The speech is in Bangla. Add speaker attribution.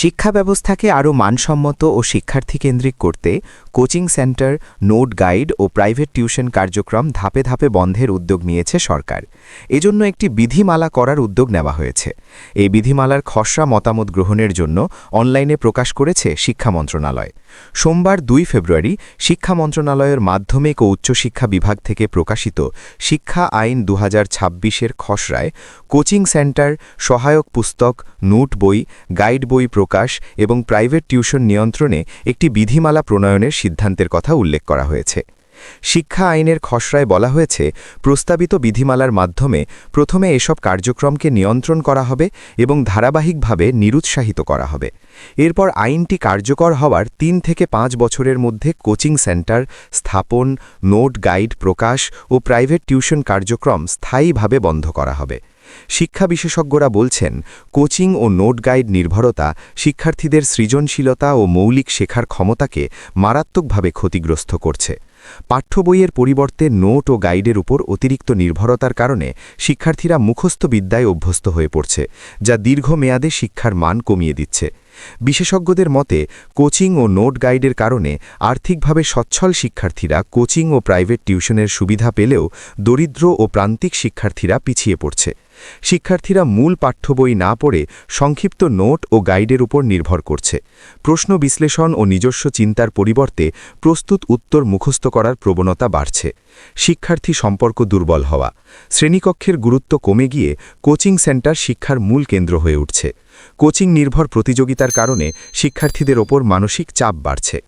Speaker 1: শিক্ষা ব্যবস্থাকে আরও মানসম্মত ও শিক্ষার্থীকেন্দ্রিক করতে কোচিং সেন্টার, নোট গাইড ও প্রাইভেট টিউশন কার্যক্রম ধাপে ধাপে বন্ধের উদ্যোগ নিয়েছে সরকার। এজন্য একটি বিধিমালা করার উদ্যোগ নেওয়া হয়েছে। এই বিধিমালার খসড়া মতামত গ্রহণের জন্য অনলাইনে প্রকাশ করেছে শিক্ষা মন্ত্রণালয়। সোমবার ২ ফেব্রুয়ারি শিক্ষা মন্ত্রণালয়ের মাধ্যমিক ও উচ্চশিক্ষা বিভাগ থেকে প্রকাশিত শিক্ষা আইন ২০২৬-এর খসড়ায় কোচিং সেন্টার, সহায়ক পুস্তক, নোট বই, গাইড বই প্রকাশ এবং প্রাইভেট টিউশন নিয়ন্ত্রণে একটি বিধিমালা প্রণয়নের সিদ্ধান্তের কথা উল্লেখ করা হয়েছে। শিক্ষা আইনের খসড়ায় বলা হয়েছে, প্রস্তাবিত বিধিমালার মাধ্যমে প্রথমে এসব কার্যক্রমকে নিয়ন্ত্রণ করা হবে এবং ধারাবাহিকভাবে নিরুৎসাহিত করা হবে। এরপর আইনটি কার্যকর হওয়ার ৩ থেকে ৫ বছরের মধ্যে কোচিং সেন্টার স্থাপন, নোট গাইড প্রকাশ ও প্রাইভেট টিউশন কার্যক্রম স্থায়ীভাবে বন্ধ করা হবে। শিক্ষা বিশেষজ্ঞরা বলছেন, কোচিং ও নোট গাইড নির্ভরতা শিক্ষার্থীদের সৃজনশীলতা ও মৌলিক শেখার ক্ষমতাকে মারাত্মকভাবে ক্ষতিগ্রস্ত করছে। পাঠ্য বইয়ের পরিবর্তে নোট ও গাইডের উপর অতিরিক্ত নির্ভরতার কারণে শিক্ষার্থীরা মুখস্থ বিদ্যায় অভ্যস্ত হয়ে পড়ছে, যা দীর্ঘমেয়াদে শিক্ষার মান কমিয়ে দিচ্ছে। বিশেষজ্ঞদের মতে, কোচিং ও নোট গাইডের কারণে আর্থিকভাবে সচ্ছল শিক্ষার্থীরা কোচিং ও প্রাইভেট টিউশনের সুবিধা পেলেও দরিদ্র ও প্রান্তিক শিক্ষার্থীরা পিছিয়ে পড়ছে। শিক্ষার্থীরা মূল পাঠ্য বই না পড়ে সংক্ষিপ্ত নোট ও গাইডের উপর নির্ভর করছে। প্রশ্ন বিশ্লেষণ ও নিজস্ব চিন্তার পরিবর্তে প্রস্তুত উত্তর মুখস্থ করার প্রবণতা বাড়ছে। শিক্ষার্থী সম্পর্ক দুর্বল হওয়া, শ্রেণীকক্ষের গুরুত্ব কমে গিয়ে কোচিং সেন্টার শিক্ষার মূল কেন্দ্র হয়ে উঠছে। কোচিং নির্ভর প্রতিযোগিতার কারণে শিক্ষার্থীদের ওপর মানসিক চাপ বাড়ছে।